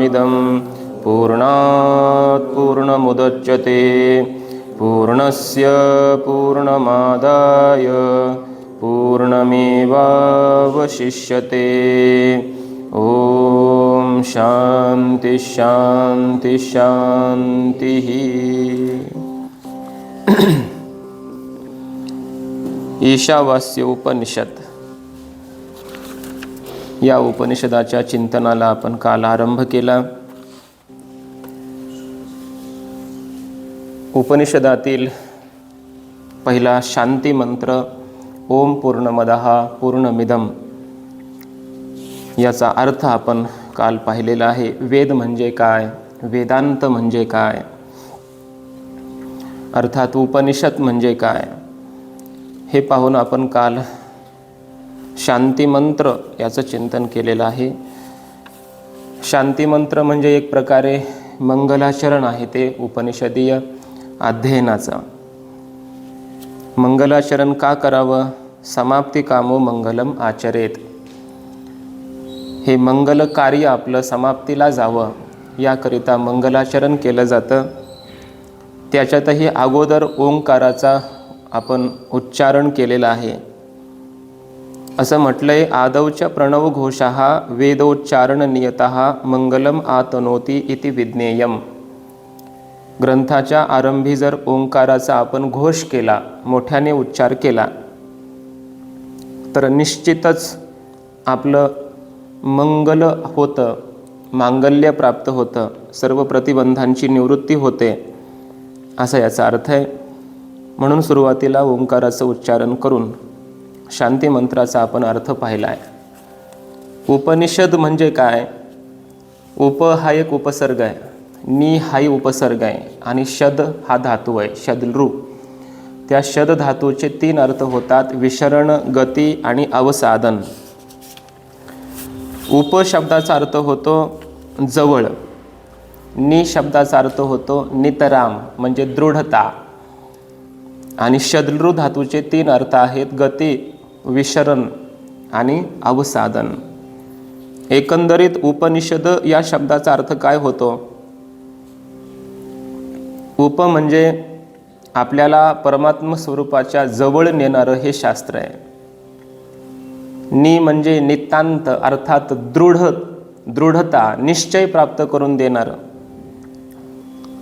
पूर्णमिदं पूर्णात् पूर्णमुदच्यते पूर्णस्य पूर्णमादाय पूर्णमेवावशिष्यते। ओम शांति शांति शांति। ईशावास्य उपनिषद या उपनिषदाच्या चिंतनाला आपण काल आरंभ केला। उपनिषदातील पहिला शांती मंत्र ओम पूर्णमदः पूर्णमिदं याचा अर्थ आपण काल पाहिलेला आहे। वेद म्हणजे काय, वेदांत म्हणजे काय, अर्थात उपनिषद म्हणजे काय हे पाहून आपण काल शांती मंत्र याचं चिंतन केलेलं आहे। शांती मंत्र म्हणजे एक प्रकारे मंगलाचरण आहे ते उपनिषदीय अध्ययनाचं। मंगलाचरण का करावं? समाप्ती कामो मंगलम आचरेत। हे मंगल कार्य आपलं समाप्तीला जावं याकरिता मंगलाचरण केलं जातं। त्याच्यातही अगोदर ओंकाराचा आपण उच्चारण केलेला आहे। असं म्हटलंय, आदौच प्रणव घोषः वेदोच्चारण नियतः मंगलम आतनोती इति विज्ञेयम। ग्रंथाच्या आरंभी जर ओंकाराचा आपण घोष केला, मोठ्याने उच्चार केला, तर निश्चितच आपलं मंगल होतं, मांगल्य प्राप्त होतं, सर्व प्रतिबंधांची निवृत्ती होते, असा याचा अर्थ आहे। म्हणून सुरुवातीला ओंकाराचं उच्चारण करून शांती मंत्राचा आपण अर्थ पाहिला आहे। उपनिषद म्हणजे काय? उप हा एक उपसर्ग आहे, नि हाही उपसर्ग आहे आणि शद हा धातू आहे, शदलृ। त्या शद धातूचे 3 अर्थ होतात, विशरण, गती आणि अवसादन। उप शब्दाचा अर्थ होतो जवळ, नि शब्दाचा अर्थ होतो नितराम म्हणजे दृढता, आणि शदलृ धातूचे 3 अर्थ आहेत, गती, विशरण आणि अवसादन। एकंदरीत उपनिषद या शब्दाचा अर्थ काय होतो? उप म्हणजे आपल्याला परमात्म स्वरूपाच्या जवळ नेणारं हे शास्त्र आहे। नि म्हणजे नितांत अर्थात दृढता, निश्चय प्राप्त करून देणारं,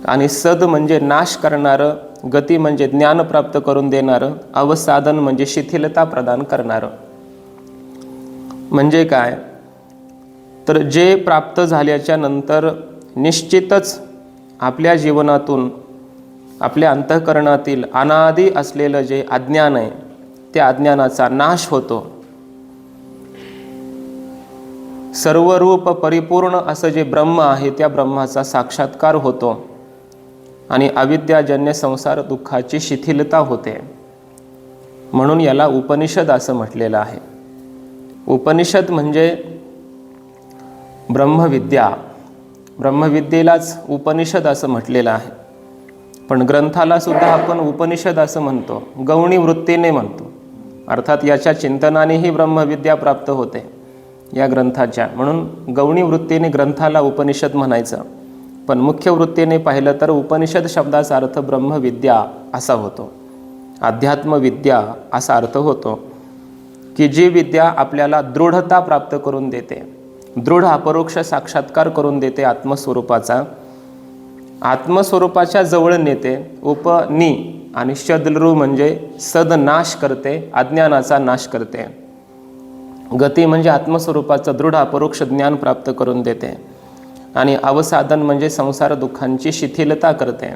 आणि सद म्हणजे नाश करणारं, गती म्हणजे ज्ञान प्राप्त करून देणारं, अवसादन म्हणजे शिथिलता प्रदान करणारं। म्हणजे काय? तर जे प्राप्त झाल्याच्या नंतर निश्चितच आपल्या जीवनातून, आपल्या अंतःकरणातील अनादि असलेलं जे अज्ञान आहे त्या अज्ञानाचा नाश होतो। सर्वरूप परिपूर्ण असं जे ब्रह्म आहे त्या ब्रह्माचा साक्षात्कार होतो आणि अविद्याजन्य संसार दुःखाची शिथिलता होते। म्हणून याला उपनिषद असं म्हटलेलं आहे। उपनिषद म्हणजे ब्रह्मविद्या, ब्रह्मविद्येलाच उपनिषद असं म्हटलेलं आहे। पण ग्रंथाला सुद्धा आपण उपनिषद असं म्हणतो, गौणी वृत्तीने म्हणतो, अर्थात याच्या चिंतनानेही ब्रह्मविद्या प्राप्त होते या ग्रंथाच्या, म्हणून गौणी वृत्तीने ग्रंथाला उपनिषद म्हणायचं। पण मुख्य वृत्तीने पाहिलं तर उपनिषद शब्दाचा अर्थ ब्रह्मविद्या असा होतो, अध्यात्मविद्या असा अर्थ होतो, की जी विद्या आपल्याला दृढता प्राप्त करून देते, दृढ अपरोक्ष साक्षात्कार करून देते आत्मस्वरूपाचा, आत्मस्वरूपाच्या जवळ नेते। उपनि आणि शदलृ म्हणजे सद नाश करते, अज्ञानाचा नाश करते। गती म्हणजे आत्मस्वरूपाचं दृढ अपरोक्ष ज्ञान प्राप्त करून देते, आणि अवसादन म्हणजे संसार दुःखांची शिथिलता करते।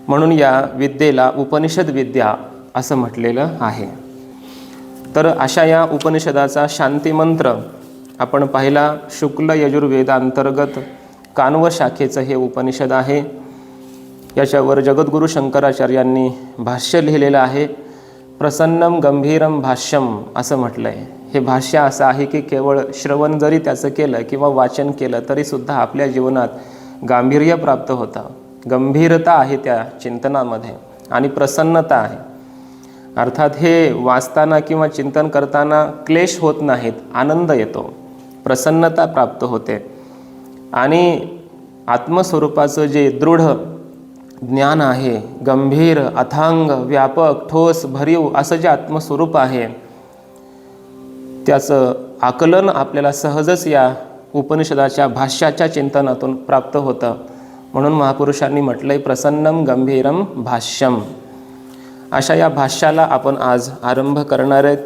म्हणून या विद्येला उपनिषद विद्या असं म्हटलेलं आहे। तर अशा या उपनिषदाचा शांती मंत्र आपण पाहिला। शुक्ल यजुर्वेदांतर्गत कान्व शाखेचं हे उपनिषद आहे। याच्यावर जगद्गुरु शंकराचार्यांनी भाष्य लिहिलेलं आहे। प्रसन्नम गंभीरम भाष्यम असं म्हटलं आहे। हे भाष्य असं आहे की केवळ श्रवण जरी त्याचं केलं किंवा वाचन केलं तरीसुद्धा आपल्या जीवनात गांभीर्य प्राप्त होतं, गंभीरता आहे त्या चिंतनामध्ये आणि प्रसन्नता आहे। अर्थात हे वाचताना किंवा चिंतन करताना क्लेश होत नाहीत, आनंद येतो, प्रसन्नता प्राप्त होते। आणि आत्मस्वरूपाचं जे दृढ ज्ञान आहे, गंभीर, अथांग, व्यापक, ठोस, भरीव असं जे आत्मस्वरूप आहे, त्याचं आकलन आपल्याला सहजच या उपनिषदाच्या भाष्याच्या चिंतनातून प्राप्त होतं. म्हणून महापुरुषांनी म्हटलंय प्रसन्नम गंभीरम भाष्यम. अशा या भाष्याला आपण आज आरंभ करणार आहेत.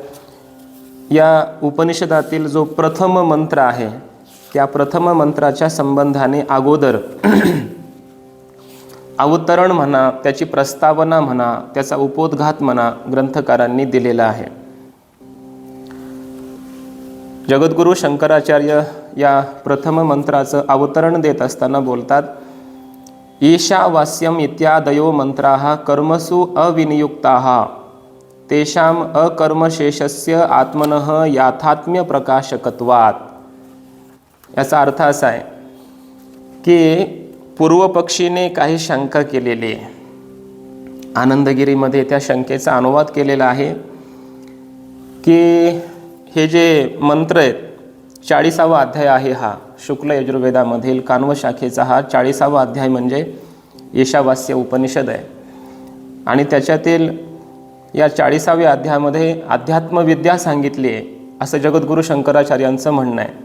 या उपनिषदातील जो प्रथम मंत्र आहे, त्या प्रथम मंत्राच्या संबंधाने अगोदर अवतरण म्हणा, त्याची प्रस्तावना म्हणा, त्याचा उपोद्घात म्हणा, ग्रंथकारांनी दिलेला आहे. जगद्गुरू शंकराचार्य या प्रथम मंत्राचं अवतरण देत असताना बोलतात, ईशावास्यम इत्यादयो मंत्राः कर्मसु अविनियुक्ताः तेषाम अकर्मशेषस्य आत्मनः याथात्म्य प्रकाशकत्वात्. याचा अर्थ असा आहे की पूर्वपक्षीने काही शंका केलेली आहे. आनंदगिरीमध्ये त्या शंकेचा अनुवाद केलेला आहे की हे जे मंत्र आहेत, 40वा अध्याय आहे हा शुक्ल यजुर्वेदामधील कान्व शाखेचा हा 40वा अध्याय म्हणजे ईशावास्य उपनिषद आहे. आणि त्याच्यातील या 40व्या अध्यायामध्ये अध्यात्मविद्या सांगितली आहे असं जगद्गुरू शंकराचार्यांचं म्हणणं आहे.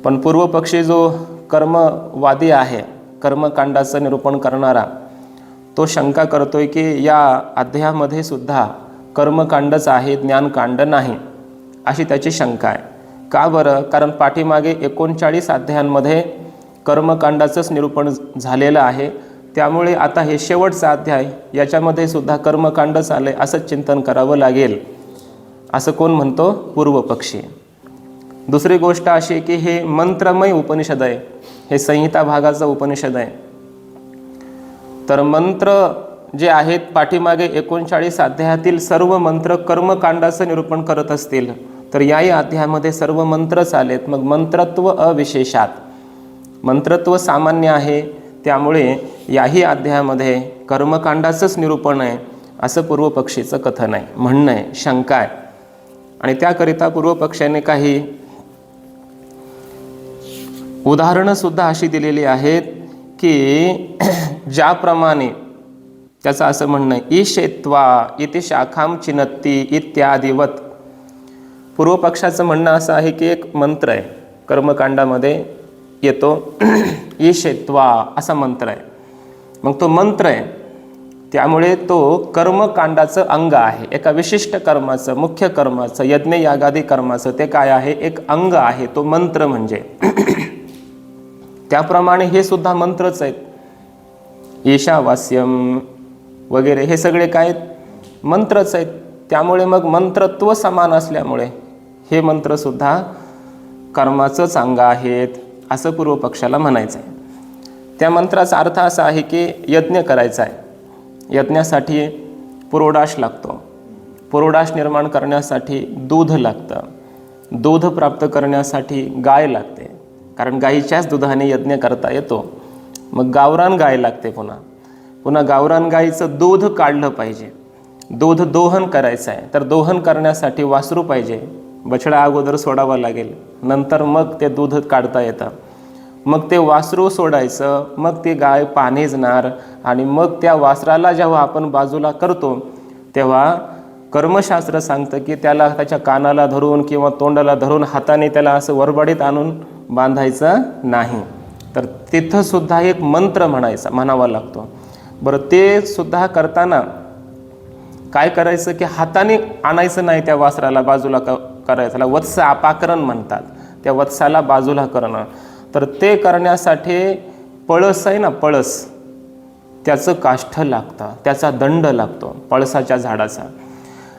पण पूर्वपक्षी जो कर्मवादी आहे, कर्मकांडाचं निरूपण करणारा, तो शंका करतोय की या अध्यायामध्ये सुद्धा कर्मकांडच आहे, ज्ञानकांड नाही, अशी त्याची शंका आहे. का बरं? कारण पाठीमागे 39 अध्यायांमध्ये कर्मकांडाचंच निरूपण झालेलं आहे. त्यामुळे आता हे शेवटचा अध्याय, याच्यामध्ये सुद्धा कर्मकांडच आले असंच चिंतन करावं लागेल, असं कोण म्हणतो? पूर्वपक्षी. दुसरी गोष्ट अशी की हे मंत्रमय उपनिषद आहे, हे संहिता भागाचं उपनिषद आहे. तर मंत्र जे आहेत पाठीमागे 39 अध्यायातील सर्व मंत्र कर्मकांडाचं निरूपण करत असतील, तर याही अध्यायामध्ये सर्व मंत्रच आलेत. मग मंत्रत्व अविशेषात, मंत्रत्व सामान्य आहे, त्यामुळे याही अध्यायामध्ये कर्मकांडाचंच निरूपण आहे असं पूर्वपक्षीचं कथन आहे, म्हणणं आहे, शंका आहे. आणि त्याकरिता पूर्वपक्षाने काही उदाहरणंसुद्धा अशी दिलेली आहेत की ज्याप्रमाणे त्याचं असं म्हणणं आहे, ईशेत्वा इति शाखाम चिनत्ती इत्यादिवत. पूर्वपक्षाचं म्हणणं असं आहे की एक मंत्र आहे, कर्मकांडामध्ये येतो, ईशेत्वा असा मंत्र आहे. मग तो मंत्र आहे, त्यामुळे तो कर्मकांडाचं अंग आहे, एका विशिष्ट कर्माचं, मुख्य कर्माचं, यज्ञ यागादी कर्माचं ते काय आहे? एक अंग आहे, तो मंत्र म्हणजे. त्याप्रमाणे हे सुद्धा मंत्रच आहेत. ईशावास्यम वगैरे हे सगळे काय मंत्रच आहेत. त्यामुळे मग मंत्रत्व समान असल्यामुळे हे मंत्रसुद्धा कर्माचंच अंग आहेत असं पूर्वपक्षाला म्हणायचं आहे. त्या मंत्राचा अर्थ असा आहे की यज्ञ करायचा आहे, यज्ञासाठी पुरोडाश लागतो, पुरोडाश निर्माण करण्यासाठी दूध लागतं, दूध प्राप्त करण्यासाठी गाय लागते, कारण गाईच्याच दुधाने यज्ञ करता येतो. मग गावरान गाय लागते, पुन्हा गावरान गाईचं दूध काढलं पाहिजे, दूध दोहन करायचं आहे, तर दोहन करण्यासाठी वासरू पाहिजे. बछडा अगोदर सोडावा लागेल, नंतर मग ते दूध काढता येतं. मग ते वासरू सोडायचं, मग ती गाय पाणेजणार, आणि मग त्या वासराला जेव्हा आपण बाजूला करतो तेव्हा कर्मशास्त्र सांगतं की त्याला त्याच्या कानाला धरून किंवा तोंडाला धरून हाताने त्याला असं वरबडीत आणून बांधायचं नाही. तर तिथंसुद्धा एक मंत्र म्हणावा लागतो. बरं, ते सुद्धा करताना काय करायचं की हाताने आणायचं नाही, त्या वासराला बाजूला करायचं, त्याला वत्स अपाकरण म्हणतात, त्या वत्साला बाजूला करणं. तर ते करण्यासाठी पळस आहे ना, पळस, त्याचं काष्ठ लागतं, त्याचा दंड लागतो पळसाच्या झाडाचा.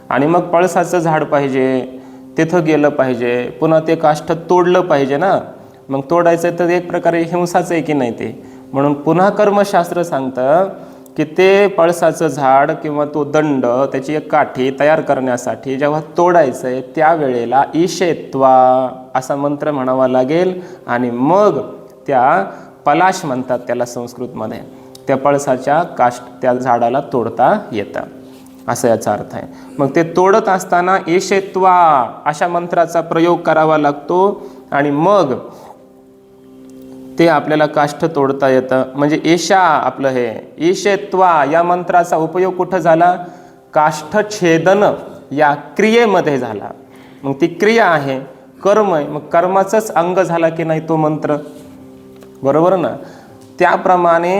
आणि मग पळसाचं झाड पाहिजे, तिथं गेलं पाहिजे, पुन्हा ते काष्ठ तोडलं पाहिजे ना. मग तोडायचं तर एक प्रकारे हिंसाच आहे की नाही ते. म्हणून पुन्हा कर्मशास्त्र सांगतं की ते पळसाचं झाड किंवा तो दंड, त्याची एक काठी तयार करण्यासाठी जेव्हा तोडायचं आहे त्यावेळेला ईशेत्वा असा मंत्र म्हणावा लागेल. आणि मग त्या पलाश म्हणतात त्याला संस्कृतमध्ये, त्या पळसाच्या त्या झाडाला तोडता येतं, असं याचा अर्थ आहे. मग ते तोडत असताना ईशेत्वा अशा मंत्राचा प्रयोग करावा लागतो. आणि मग ते आपल्याला काष्ठ तोडता येतं. म्हणजे ईशा आपलं हे ईशेत्वा या मंत्राचा उपयोग कुठं झाला? काष्ठछेदन या क्रियेमध्ये झाला. मग ती क्रिया आहे, कर्म आहे, मग कर्माचंच अंग झाला की नाही तो मंत्र, बरोबर ना? त्याप्रमाणे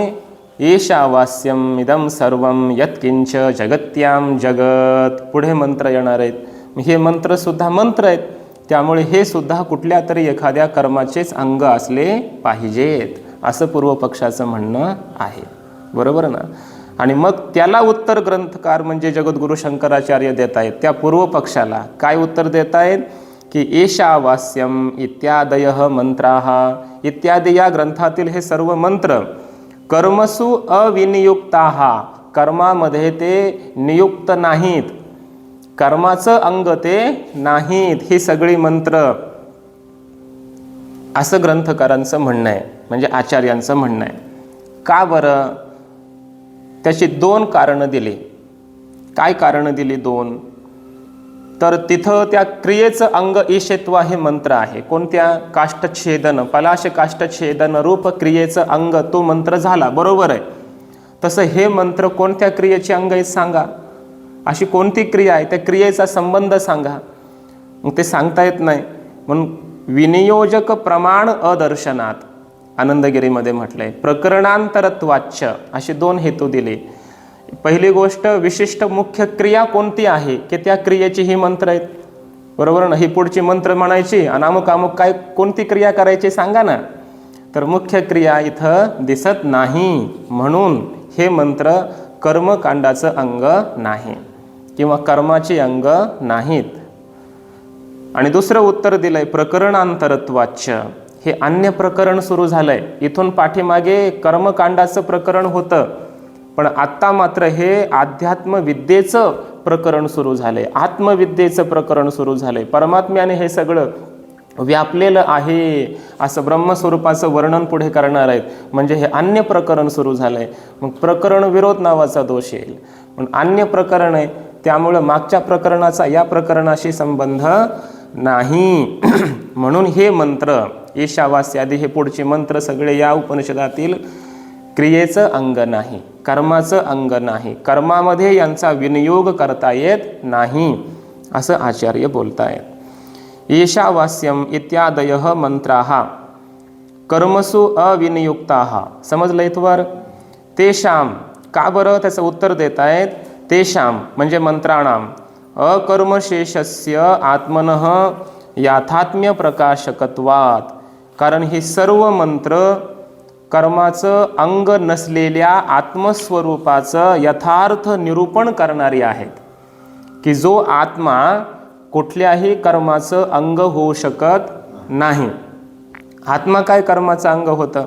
ईशावास्यम इदम सर्वम यत्किंच जगत्याम जगत, पुढे मंत्र येणार आहेत. हे मंत्रसुद्धा मंत्र आहेत, त्यामुळे हे सुद्धा कुठल्या तरी एखाद्या कर्माचेच अंग असले पाहिजेत, असं पूर्वपक्षाचं म्हणणं आहे, बरोबर ना? आणि मग त्याला उत्तर ग्रंथकार म्हणजे जगद्गुरु शंकराचार्य देत आहेत. त्या पूर्वपक्षाला काय उत्तर देत आहेत की ईशावास्यम इत्यादयः मंत्राः, इत्यादी या ग्रंथातील हे सर्व मंत्र कर्मसु अविनियुक्ताः, कर्मामध्ये ते नियुक्त नाहीत, कर्माचं अंग ते नाहीत ही सगळी मंत्र, असं ग्रंथकारांचं म्हणणं आहे, म्हणजे आचार्यांचं म्हणणं आहे. का बरं? त्याची 2 कारणं दिली. काय कारणं दिली? 2. तर तिथं त्या क्रियेचं अंग ईशेत्वा हे मंत्र आहे. कोणत्या? काष्ठछेदन, पलाश काष्ठछेदन रूप क्रियेचं अंग तो मंत्र झाला, बरोबर आहे. तसं हे मंत्र कोणत्या क्रियेचे अंग आहेत सांगा? अशी कोणती क्रिया आहे, त्या क्रियेचा संबंध सांगा. मग ते सांगता येत नाही, म्हणून विनियोजक प्रमाण अदर्शनात आनंदगिरीमध्ये म्हटलंय. प्रकरणांतरत्वाच्य असे 2 हेतू दिले. पहिली गोष्ट, विशिष्ट मुख्य क्रिया कोणती आहे की त्या क्रियेची ही मंत्र आहेत, बरोबर ना? ही पुढची मंत्र म्हणायची आणि अमुक अमुक काय कोणती क्रिया करायची सांगा ना. तर मुख्य क्रिया इथं दिसत नाही, म्हणून हे मंत्र कर्मकांडाचं अंग नाही किंवा कर्माचे अंग नाहीत. आणि दुसरं उत्तर दिलंय प्रकरणांतरत्वाच्य, हे अन्य प्रकरण सुरू झालंय. इथून पाठीमागे कर्मकांडाचं प्रकरण होतं, पण आत्ता मात्र हे अध्यात्मविद्येचं प्रकरण सुरू झालंय, आत्मविद्येचं प्रकरण सुरू झालंय. परमात्म्याने हे सगळं व्यापलेलं आहे असं ब्रह्मस्वरूपाचं वर्णन पुढे करणार आहेत, म्हणजे हे अन्य प्रकरण सुरू झालंय. मग प्रकरण विरोध नावाचा दोष येईल, पण अन्य प्रकरण आहे, त्यामुळं मागच्या प्रकरणाचा या प्रकरणाशी संबंध नाही. म्हणून हे मंत्र ईशावास्यादी हे पुढचे मंत्र सगळे या उपनिषदातील क्रियेचं अंग नाही, कर्माचं अंग नाही, कर्मामध्ये यांचा विनियोग करता येत नाही, असं आचार्य बोलतायत. ईशावास्यम इत्यादयः मंत्राः कर्मसु अविनियुक्ताः, समजलं इथवर? तेषाम, का बरं? त्याचं उत्तर देत आहेत. तेषाम म्हणजे मंत्राणाम अकर्मशेषस्य आत्मनः याथात्म्य प्रकाशकत्वात, कारण ही सर्व मंत्र कर्माचं अंग नसलेल्या आत्मस्वरूपाचं यथार्थ निरूपण करणारी आहेत, की जो आत्मा कुठल्याही कर्माचं अंग होऊ शकत नाही. आत्मा काय कर्माचं अंग होतं?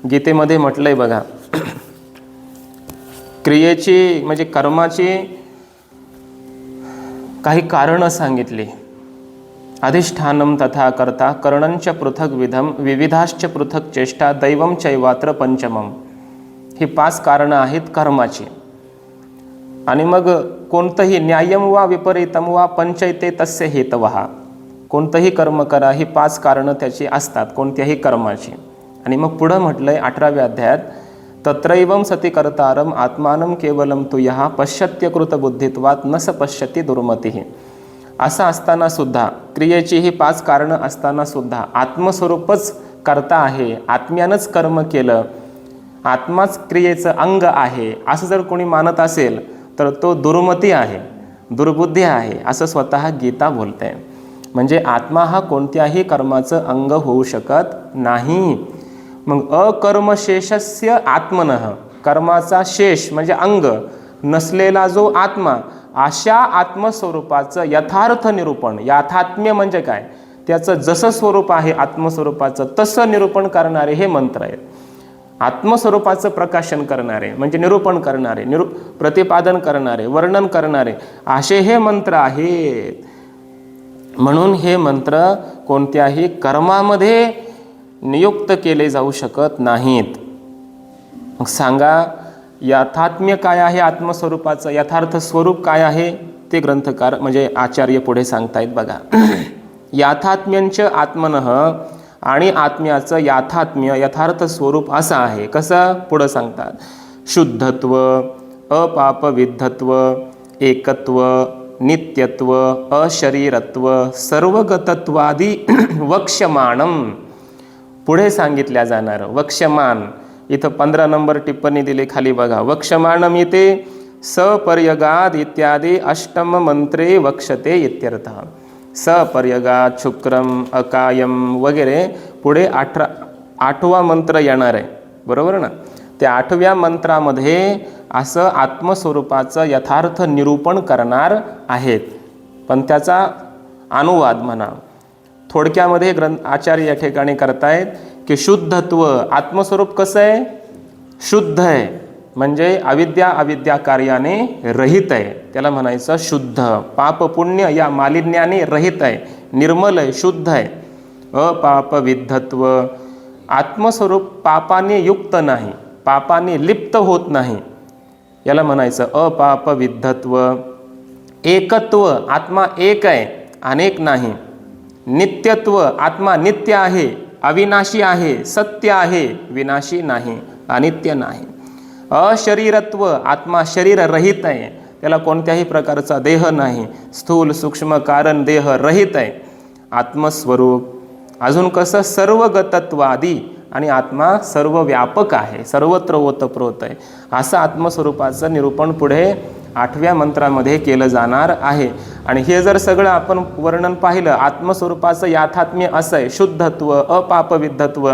गीतेमध्ये म्हटलंय बघा, क्रियेची म्हणजे कर्माची काही कारणं सांगितली. अधिष्ठानम तथा कर्ता करणंच पृथक विधम विविधाश्च पृथक चेष्टा दैवम चैवात्र पंचमम, ही 5 कारणं आहेत कर्माची. आणि मग कोणतंही न्यायम वा विपरीतम वा पंचैते तस्य हेतवः, कोणतंही कर्म करा, ही 5 कारणं त्याची असतात कोणत्याही कर्माची. आणि मग पुढं म्हटलंय 18व्या अध्यायात, तत्रैवं सति कर्तारम आत्मानं केवलम तु यः पश्यत्यकृत बुद्धित्वात् न स पश्यति दुर्मतिः. असं असताना सुद्धा, क्रियेची ही 5 कारणं असताना सुद्धा आत्मस्वरूपच कर्ता आहे, आत्म्यानंच कर्म केलं, आत्माच क्रियेचं अंग आहे, असं जर कोणी मानत असेल तर तो दुर्मती आहे, दुर्बुद्धी आहे, असं स्वतः गीता बोलते. म्हणजे आत्मा हा कोणत्याही कर्माचं अंग होऊ शकत नाही. मग अकर्मशेषस्य आत्मनः, कर्माचा शेष म्हणजे अंग नसलेला जो आत्मा, अशा आत्मस्वरूपाचं यथार्थ निरूपण, याथात्म्य म्हणजे काय, त्याचं जसं स्वरूप आहे आत्मस्वरूपाचं तसं निरूपण करणारे हे मंत्र आहेत. आत्मस्वरूपाचं प्रकाशन करणारे म्हणजे निरूपण करणारे, प्रतिपादन करणारे, वर्णन करणारे असे हे मंत्र आहेत. म्हणून हे मंत्र कोणत्याही कर्मामध्ये नियुक्त केले जाऊ शकत नाहीत. मग सांगा, यथात्म्य काय आहे आत्मस्वरूपाचं, यथार्थ स्वरूप काय आहे, ते ग्रंथकार म्हणजे आचार्य पुढे सांगतायत बघा. याथात्म्यंच आत्मनः आणि आत्म्याचं याथात्म्य यथार्थ स्वरूप असं आहे. कसं पुढं सांगतात, शुद्धत्व, अपापविद्धत्व, एकत्व, नित्यत्व, अशरीरत्व, सर्वगतत्वादी वक्ष्यमाणम. पुढे सांगितल्या जाणार वक्ष्यमान. इथं 15 नंबर टिप्पणी दिली खाली बघा. वक्ष्यमाणम इथे सपर्यगाद इत्यादी अष्टम मंत्रे वक्षते इत्यर्थ. सपर्यगाद, शुक्रम, अकायम वगैरे पुढे 8वा मंत्र येणार आहे, बरोबर ना. त्या 8व्या मंत्रामध्ये असं आत्मस्वरूपाचं यथार्थ निरूपण करणार आहेत. पण त्याचा अनुवाद म्हणा थोडक्यामध्ये आचार्य या ठिकाणी करतायत की शुद्धत्व, आत्मस्वरूप कसं आहे, शुद्ध आहे, म्हणजे अविद्या कार्याने रहित आहे, त्याला म्हणायचं शुद्ध. पाप पुण्य या मालिन्याने रहित आहे, निर्मल आहे, शुद्ध आहे. अपापविद्धत्व, आत्मस्वरूप पापाने युक्त नाही, पापाने लिप्त होत नाही, याला म्हणायचं अपापविद्धत्व. एकत्व, आत्मा एक आहे, अनेक नाही. नित्यत्व, आत्मा नित्य आहे, अविनाशी आहे, सत्य आहे, विनाशी नाही, अनित्य नाही. अशरीरत्व, आत्मा शरीर रहित आहे, त्याला कोणत्याही प्रकारचा देह नाही, स्थूल सूक्ष्म कारण देह रहित आहे, आत्मस्वरूप. अजून कसं सर्वगतत्वादी, आणि आत्मा सर्व व्यापक आहे, सर्वत्र ओतप्रोत आहे. असं आत्मस्वरूपाचं निरूपण पुढे 8व्या मंत्रामध्ये केलं जाणार आहे. आणि हे जर सगळं आपण वर्णन पाहिलं, आत्मस्वरूपाचं याथात्म्य असं आहे, शुद्धत्व, अपापविद्धत्व,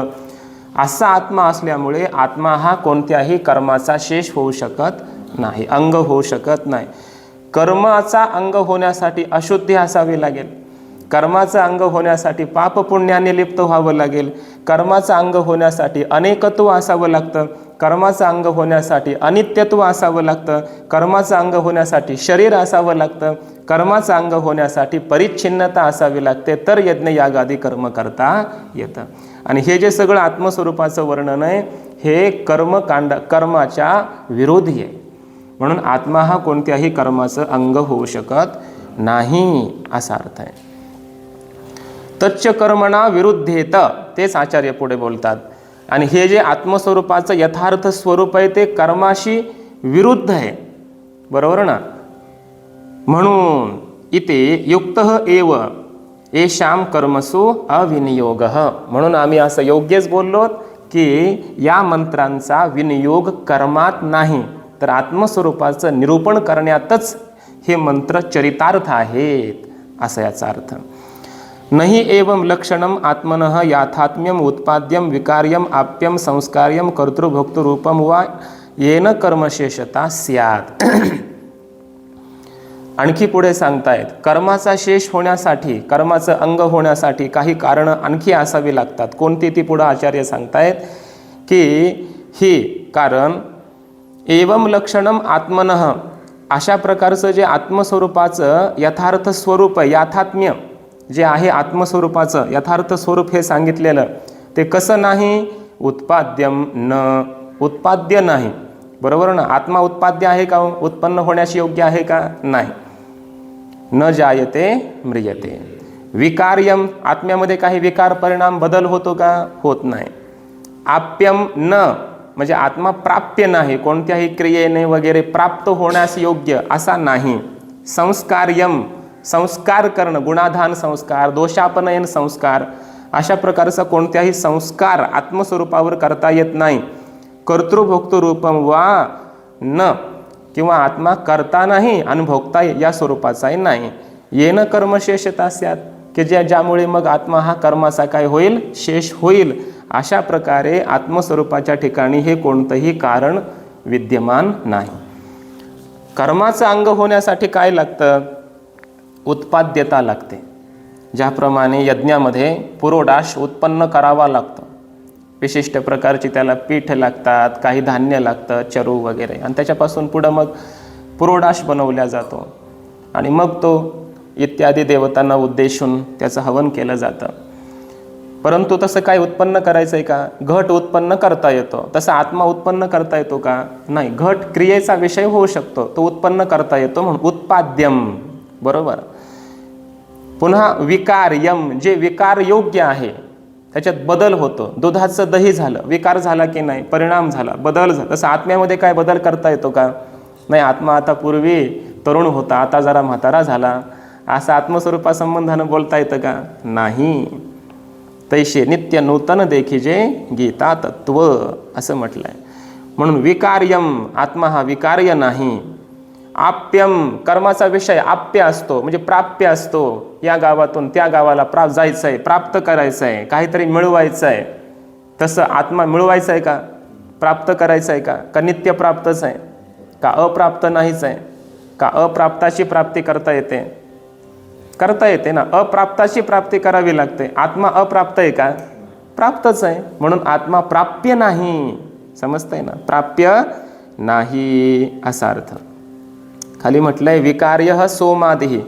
असा आत्मा असल्यामुळे आत्मा हा कोणत्याही कर्माचा शेष होऊ शकत नाही, अंग होऊ शकत नाही. कर्माचा अंग होण्यासाठी अशुद्धी असावी लागेल, कर्माचं अंग होण्यासाठी पाप पुण्याने लिप्त व्हावं लागेल, कर्माचं अंग होण्यासाठी अनेकत्व असावं लागतं, कर्माचं अंग होण्यासाठी अनित्यत्व असावं लागतं, कर्माचं अंग होण्यासाठी शरीर असावं लागतं, कर्माचं अंग होण्यासाठी परिच्छिन्नता असावी लागते, तर यज्ञ यागादी कर्म करता येतं. आणि हे जे सगळं आत्मस्वरूपाचं वर्णन आहे हे कर्माच्या विरोधी आहे. म्हणून आत्मा हा कोणत्याही कर्माचं अंग होऊ शकत नाही, असा अर्थ आहे. तच्च कर्मणा विरुद्धेत, तेच आचार्य पुढे बोलतात. आणि हे जे आत्मस्वरूपाचं यथार्थ स्वरूप आहे ते कर्माशी विरुद्ध आहे, बरोबर ना. म्हणून इथे युक्तः एव येषां कर्मसु अविनियोगः. म्हणून आम्ही असं योग्यच बोललो की या मंत्रांचा विनियोग कर्मात नाही, तर आत्मस्वरूपाचं निरूपण करण्यातच हे मंत्र चरितार्थ आहेत, असा याचा अर्थ. नहि एवं लक्षणम आत्मनः याथात्म्यम उत्पाद्यम विकार्यम आप्यम संस्कार्यम कर्तृभोक्तृरूपम वा येन कर्मशेषता स्यात्. आणखी पुढे सांगतायत, कर्माचा शेष होण्यासाठी, कर्माचं अंग होण्यासाठी काही कारणं आणखी असावी लागतात. कोणती ती पुढे आचार्य सांगतायत की ही कारण एवं लक्षणम आत्मनः, अशा प्रकारचं जे आत्मस्वरूपाचं यथार्थ स्वरूप आहे, याथात्म्य जे आहे आत्मस्वरूपाचं यथार्थ स्वरूप हे सांगितलेलं, ते कसं नाही, उत्पाद्यम न, उत्पाद्य नाही, बरोबर ना. आत्मा उत्पाद्य आहे का, उत्पन्न होण्यास योग्य आहे का, नाही. न जायते म्रियते. विकार्यम, आत्म्यामध्ये काही विकार परिणाम बदल होतो का, होत नाही. आप्यम न, म्हणजे आत्मा प्राप्य नाही, कोणत्याही क्रियेने वगैरे प्राप्त होण्यास योग्य असा नाही. संस्कार्यम, संस्कार करणं, गुणाधान संस्कार, दोषापनयन संस्कार, अशा प्रकारचा कोणत्याही संस्कार आत्मस्वरूपावर करता येत नाही. कर्तृभोक्तृरूपम वा न, किंवा आत्मा करता नाही आणि भोगता या स्वरूपाचाही नाही. येन कर्मशेषता स्यात्, की ज्यामुळे मग आत्मा हा कर्माचा काय होईल, शेष होईल. अशा प्रकारे आत्मस्वरूपाच्या ठिकाणी हे कोणतंही कारण विद्यमान नाही. कर्माचं अंग होण्यासाठी काय लागतं, उत्पाद्यता लागते. ज्याप्रमाणे यज्ञामध्ये पुरोडाश उत्पन्न करावा लागतो, विशिष्ट प्रकारची त्याला पीठ लागतात, काही धान्य लागतं, चरू वगैरे, आणि त्याच्यापासून पुढं मग पुरोडाश बनवला जातो आणि मग तो इत्यादी देवतांना उद्देशून त्याचं हवन केलं जातं. परंतु तसं काय उत्पन्न करायचं आहे का, घट उत्पन्न करता येतो, तसं आत्मा उत्पन्न करता येतो का, नाही. घट क्रियेचा विषय होऊ शकतो, तो उत्पन्न करता येतो, म्हणून उत्पाद्यम, बरोबर. पुन्हा विकार्यम, जे विकार योग्य आहे, त्याच्यात बदल होतो. दुधाचं दही झालं, विकार झाला की नाही, परिणाम झाला, बदल झाला. तसं आत्म्यामध्ये काय बदल करता येतो का? नाही. आत्मा आता पूर्वी तरुण होता, आता जरा म्हातारा झाला, असं आत्मस्वरूपासंबंधानं बोलता येतं का? नाही. तैसे नित्य नूतन देखिजे गीता तत्व असं म्हटलं आहे. म्हणून विकार्यम, आत्मा हा विकार्य नाही. आप्यम, कर्माचा विषय आप्य असतो, म्हणजे प्राप्य असतो. या गावातून त्या गावाला जायचं आहे, प्राप्त करायचं आहे, काहीतरी मिळवायचं आहे. तसं आत्मा मिळवायचं आहे का? प्राप्त करायचं आहे का? का नित्य प्राप्तच आहे? का अप्राप्त नाहीच आहे? का अप्राप्ताची प्राप्ती करता येते? करता येते ना. अप्राप्ताची प्राप्ती करावी लागते. आत्मा अप्राप्त आहे का? प्राप्तच आहे. म्हणून आत्मा प्राप्य नाही. समजतंय ना? प्राप्य नाही असा अर्थ. खाली म्हटलंय विकार्य सोमादिही.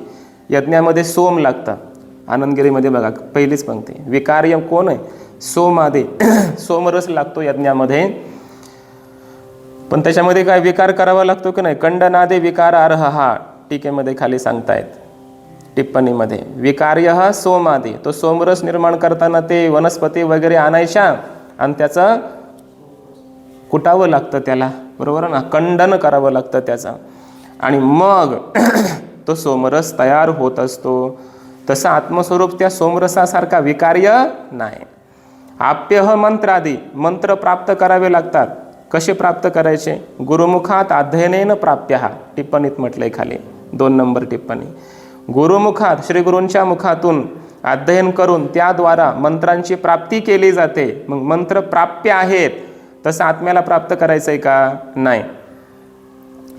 यज्ञामध्ये सोम लागतं. आनंदगिरीमध्ये बघा पहिलीच पंक्ती. विकार्य कोण आहे? सोमादि. सोमरस लागतो यज्ञामध्ये. पण त्याच्यामध्ये काय विकार करावा लागतो की नाही? कंडनादे विकार अर्ह हा टीकेमध्ये खाली सांगतायत, टिप्पणीमध्ये. विकार्य सोमादि. तो सोमरस निर्माण करताना ते वनस्पती वगैरे आणायच्या आणि त्याचं कुटावं लागतं त्याला, बरोबर ना? खंडन करावं लागतं त्याचं आणि मग तो सोमरस तयार होत असतो. तसं आत्मस्वरूप त्या सोमरसासारखा विकार्य नाही. आप्यह मंत्रादी. मंत्र प्राप्त करावे लागतात. कसे प्राप्त करायचे? गुरुमुखात अध्ययनेन प्राप्य. टिप्पणीत म्हटलंय खाली 2 नंबर टिप्पणी. गुरुमुखात, श्री गुरूंच्या मुखातून अध्ययन करून त्याद्वारा मंत्रांची प्राप्ती केली जाते. मग मंत्र प्राप्य आहेत. तसं आत्म्याला प्राप्त करायचं आहे का? नाही.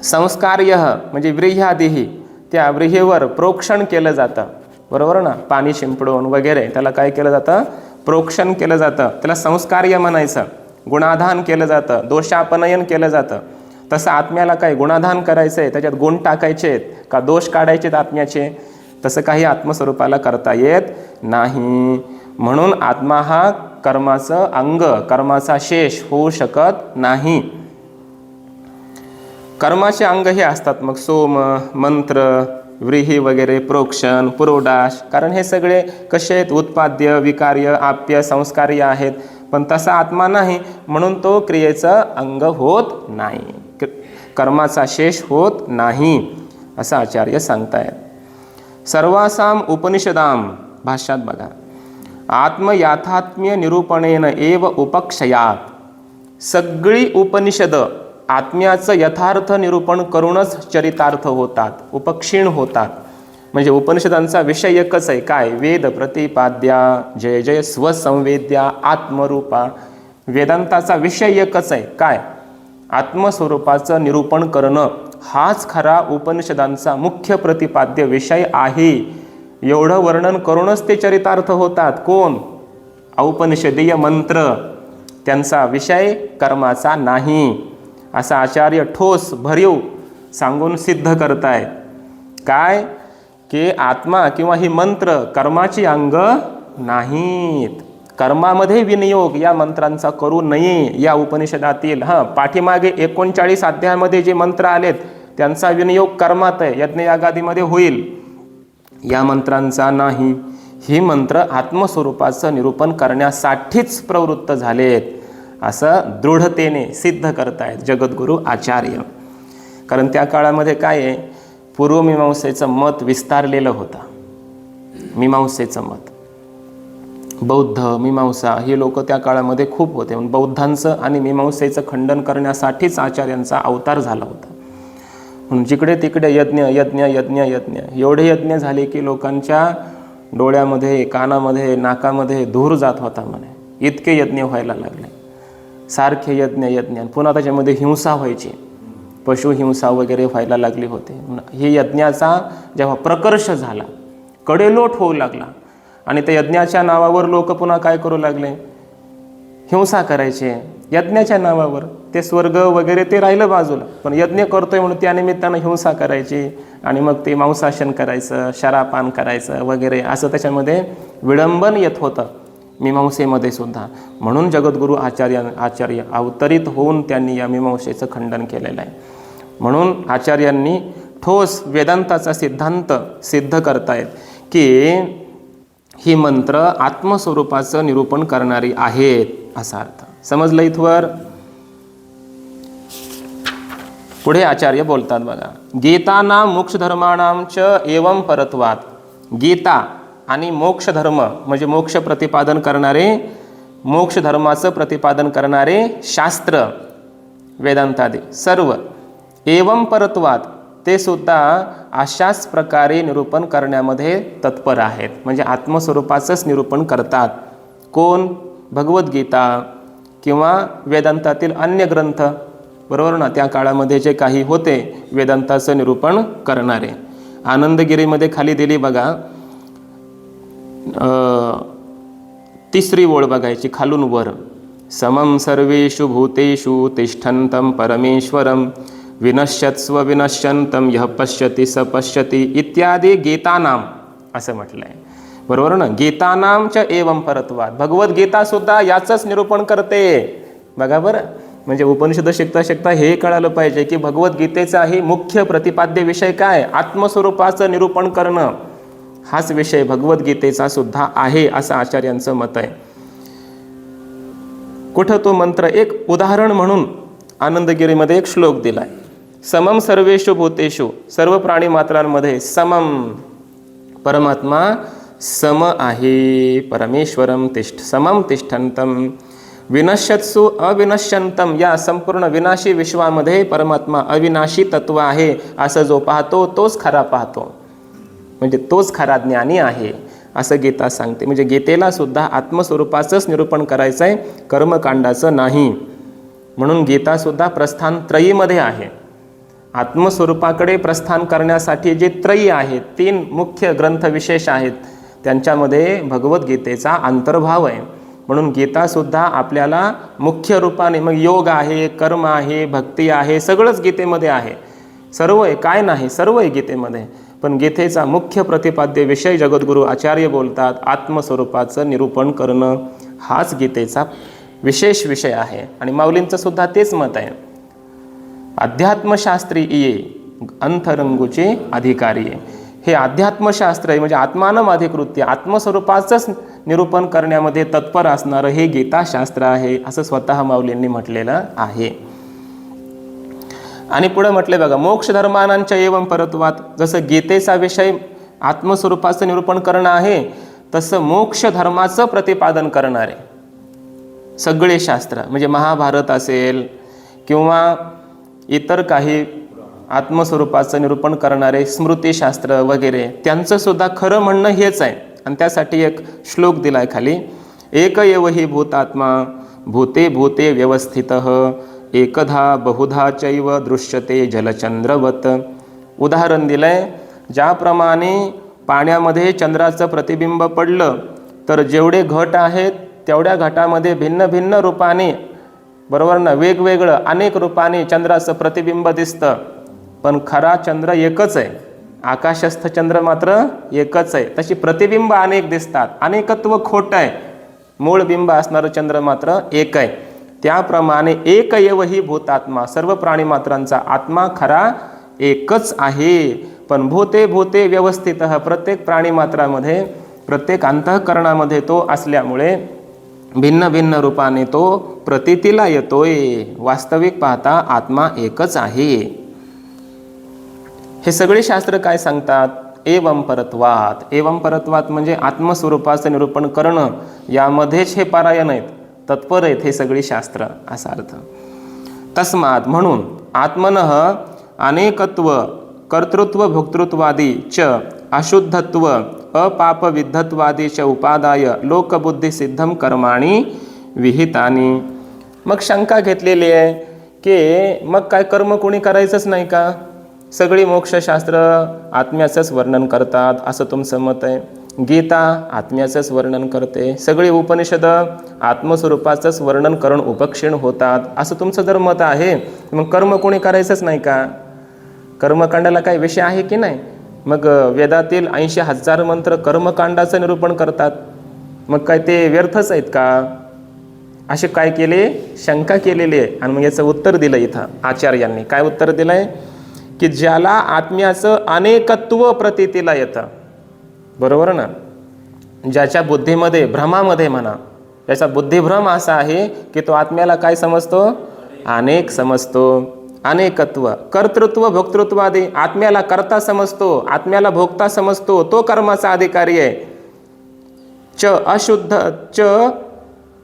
संस्कार्य म्हणजे व्रीह्यादिही. त्या व्रीहीवर प्रोक्षण केलं जातं, बरोबर ना? पाणी शिंपडून वगैरे त्याला काय केलं जातं? प्रोक्षण केलं जातं. त्याला संस्कार्य म्हणायचं. गुणाधान केलं जातं, दोषापनयन केलं जातं. तसं आत्म्याला काय गुणाधान करायचं आहे, त्याच्यात गुण टाकायचे आहेत का दोष काढायचे आहेत आत्म्याचे? तसं काही आत्मस्वरूपाला करता येत नाही. म्हणून आत्मा हा कर्माचं अंग, कर्माचा शेष होऊ शकत नाही. कर्माचे अंग हे असतात मग सोम, मंत्र, व्रीही वगैरे, प्रोक्षण, पुरोडाश. कारण हे सगळे कसे आहेत? उत्पाद्य, विकार्य, आप्य, संस्कार्य आहेत. पण तसा आत्मा नाही, म्हणून तो क्रियेचं अंग होत नाही, कर्माचा शेष होत नाही असं आचार्य सांगतायत. सर्वासाम उपनिषदाम. भाष्यात बघा. आत्मयाथात्म्य निरूपणेन एव उपक्षयात. सगळी उपनिषद आत्म्याचं यथार्थ निरूपण करूनच चरितार्थ होतात, उपक्षीण होतात. म्हणजे उपनिषदांचा विषय एकच आहे. काय? वेद प्रतिपाद्या जय जय स्वसंवेद्या आत्मरूपा. वेदांताचा विषय एकच आहे. काय? आत्मस्वरूपाचं निरूपण करणं हाच खरा उपनिषदांचा मुख्य प्रतिपाद्य विषय आहे. एवढं वर्णन करूनच ते चरितार्थ होतात. कोण? औपनिषदीय मंत्र. त्यांचा विषय कर्माचा नाही असा आचार्य ठोस भरीव सांगून सिद्ध करतायत. काय? की आत्मा किंवा ही मंत्र कर्माची अंग नाहीत. कर्मामध्ये विनियोग या मंत्रांचा करू नये. या उपनिषदातील पाठीमागे 39 अध्यायामध्ये जे मंत्र आलेत त्यांचा विनियोग कर्मात आहे, यज्ञयागादीमध्ये होईल. या मंत्रांचा नाही. ही मंत्र आत्मस्वरूपाचं निरूपण करण्यासाठीच प्रवृत्त झालेत असं दृढतेने सिद्ध करतायत जगद्गुरू आचार्य. कारण त्या काळामध्ये काय आहे? पूर्वमीमांसेचं मत विस्तारलेलं होतं. मीमांसेचं मत, बौद्ध, मीमांसा हे लोक त्या काळामध्ये खूप होते. म्हणून बौद्धांचं आणि मीमांसेचं खंडन करण्यासाठीच आचार्यांचा अवतार झाला होता. म्हणून जिकडे तिकडे यज्ञ यज्ञ यज्ञ यज्ञ एवढे यज्ञ झाले की लोकांच्या डोळ्यामध्ये, कानामध्ये, नाकामध्ये धूर जात होता म्हणे. इतके यज्ञ व्हायला लागले, सारखे यज्ञ यज्ञ. पुन्हा त्याच्यामध्ये हिंसा व्हायची, पशुहिंसा वगैरे व्हायला लागली होते. हे यज्ञाचा जेव्हा प्रकर्ष झाला, कडेलोट होऊ लागला आणि त्या यज्ञाच्या नावावर लोक पुन्हा काय करू लागले? हिंसा करायचे यज्ञाच्या नावावर. ते स्वर्ग वगैरे ते राहिलं बाजूला, पण यज्ञ करतोय म्हणून त्या निमित्तानं हिंसा करायची आणि मग ते मांसाशन करायचं, शरापान करायचं वगैरे असं त्याच्यामध्ये विडंबन येत होतं मीमांसेमध्ये सुद्धा. म्हणून जगद्गुरू आचार्य अवतरित होऊन त्यांनी या मीमांसेचं खंडन केलेलं आहे. म्हणून आचार्यांनी ठोस वेदांताचा सिद्धांत सिद्ध करतायत की ही मंत्र आत्मस्वरूपाचं निरूपण करणारी आहेत असा अर्थ. समजलं इथवर? पुढे आचार्य बोलतात बघा, गीतानां मोक्षधर्माणां च एवं परत्वात्. गीता आणि मोक्षधर्म म्हणजे मोक्ष प्रतिपादन करणारे, मोक्ष धर्माचं प्रतिपादन करणारे शास्त्र वेदांतादी सर्व एवं परत्वात् ते सुद्धा अशाच प्रकारे निरूपण करण्यामध्ये तत्पर आहेत. म्हणजे आत्मस्वरूपाचंच निरूपण करतात. कोण? भगवद्गीता किंवा वेदांतातील अन्य ग्रंथ, बरोबर ना? त्या काळामध्ये जे काही होते वेदांताचं निरूपण करणारे. आनंदगिरीमध्ये खाली दिली बघा, तिसरी ओळ बघायची खालून वर. समं सर्वेषु भूतेषु तिष्ठन्तं परमेश्वरं विनश्यत्स्व विनश्यन्तं यः पश्यति स पश्यति इत्यादी गीतानाम असं म्हटलं आहे, बरोबर ना? गीतानाम च एवं परत्वात्. भगवद्गीता सुद्धा याचंच निरूपण करते. बघा बरं, म्हणजे उपनिषद शिकता शिकता हे कळालं पाहिजे की भगवद्गीतेचाही मुख्य प्रतिपाद्य विषय काय? आत्मस्वरूपाचं निरूपण करणं. हाच विषय भगवद्गीतेचा सुद्धा आहे असं आचार्यांचं मत आहे. कुठं तो मंत्र? एक उदाहरण म्हणून आनंदगिरीमध्ये एक श्लोक दिलाय. समम सर्वेषु भूतेषु, सर्व प्राणी मात्रांमध्ये समम, परमात्मा सम आहे. परमेश्वरम समम तिष्ठन्तं विनश्यत्सु अविनश्यंतम, या संपूर्ण विनाशी विश्वामध्ये परमात्मा अविनाशी तत्व आहे असं जो पाहतो तोच खरा पाहतो, म्हणजे तोच खरा ज्ञानी आहे असं गीता सांगते. म्हणजे गीतेला सुद्धा आत्मस्वरूपाचंच निरूपण करायचं आहे, कर्मकांडाचं नाही. म्हणून गीता सुद्धा प्रस्थान त्रयीमध्ये आहे. आत्मस्वरूपाकडे प्रस्थान करण्यासाठी जे त्रयी आहेत, 3 मुख्य ग्रंथ विशेष आहेत, त्यांच्यामध्ये भगवद्गीतेचा अंतर्भाव आहे. म्हणून गीतासुद्धा आपल्याला मुख्य रूपाने, मग योग आहे, कर्म आहे, भक्ती आहे, सगळंच गीतेमध्ये आहे. सर्व आहे, काय नाही, सर्व आहे गीतेमध्ये. पण गीतेचा मुख्य प्रतिपाद्य विषय जगद्गुरू आचार्य बोलतात आत्मस्वरूपाचं निरूपण करणं, हाच गीतेचा विशेष विषय आहे. आणि माऊलींचं सुद्धा तेच मत आहे. अध्यात्मशास्त्री ये अंतरंगूचे अधिकारी. हे अध्यात्मशास्त्र आहे, म्हणजे आत्मानम अधिकृत्य, आत्मस्वरूपाचंच निरूपण करण्यामध्ये तत्पर असणारं हे गीताशास्त्र आहे असं स्वतः माऊलींनी म्हटलेलं आहे. आणि पुढे म्हटले बघा, मोक्ष धर्मानांच्या एवं परत्वात्. जसं गीतेचा विषय आत्मस्वरूपाचं निरूपण करणं आहे, तसं मोक्ष धर्माचं प्रतिपादन करणारे सगळे शास्त्र, म्हणजे महाभारत असेल किंवा इतर काही आत्मस्वरूपाचं निरूपण करणारे स्मृतिशास्त्र वगैरे, त्यांचं सुद्धा खरं म्हणणं हेच आहे. आणि त्यासाठी एक श्लोक दिलाय खाली, एक एव हि भूतात्मा भूते भूते व्यवस्थितः एकधा बहुधा चैव दृश्यते जलचंद्रवत. उदाहरण दिलंय, ज्याप्रमाणे पाण्यामध्ये चंद्राचं प्रतिबिंब पडलं तर जेवढे घट आहेत तेवढ्या घटामध्ये भिन्न भिन्न रूपाने, बरोबर ना, वेगवेगळं अनेक रूपाने चंद्राचं प्रतिबिंब दिसतं, पण खरा चंद्र एकच आहे. आकाशस्थ चंद्र मात्र एकच आहे. तशी प्रतिबिंब अनेक दिसतात, अनेकत्व खोटं आहे. मूळ बिंब असणारं चंद्र मात्र एक आहे. त्याप्रमाणे एक एव हि भूतात्मा, सर्व प्राणीमात्रांचा आत्मा खरा एकच आहे. पण भूते भूते व्यवस्थित, प्रत्येक प्राणीमात्रामध्ये, प्रत्येक अंतःकरणामध्ये तो असल्यामुळे भिन्न भिन्न रूपाने तो प्रतीतीला येतोय. वास्तविक पाहता आत्मा एकच आहे. हे सगळे शास्त्र काय सांगतात? एवं परत्वात्. एवं परत्वात् म्हणजे आत्मस्वरूपाचं निरूपण करणं, यामध्येच हे पारायण आहेत, तत्पर आहेत हे सगळी शास्त्र असा अर्थ. तस्मात् म्हणून आत्मनः अनेकत्व कर्तृत्व भोक्तृत्वादी च अशुद्धत्व अपापविद्धत्वादी च उपादाय लोकबुद्धिसिद्धम कर्माणी विहितानी. मग शंका घेतलेली आहे की मग काय कर्म कोणी करायचंच नाही का? सगळी मोक्षशास्त्र आत्म्याचंच वर्णन करतात असं तुमचं मत आहे. गीता आत्म्याचंच वर्णन करते, सगळी उपनिषद आत्मस्वरूपाचंच वर्णन करून उपक्षीण होतात असं तुमचं जर मत आहे, मग कर्म कोणी करायचंच नाही का? कर्मकांडाला काही विषय आहे की नाही? मग वेदातील 80,000 मंत्र कर्मकांडाचं निरूपण करतात, मग काय ते व्यर्थच आहेत का? असे काय केले? शंका केलेली आहे. आणि मग याचं उत्तर दिलं इथं आचार्यांनी. काय उत्तर दिलं आहे? की ज्याला आत्म्याचं अनेकत्व प्रतीतीला येतं, बरोबर ना, ज्याच्या बुद्धीमध्ये, भ्रमामध्ये म्हणा, त्याचा बुद्धिभ्रम असा आहे की तो आत्म्याला काय समजतो? अनेक समजतो. अनेकत्व, कर्तृत्व, भोक्तृत्व आदी. आत्म्याला कर्ता समजतो, आत्म्याला भोगता समजतो, तो कर्माचा अधिकारी आहे.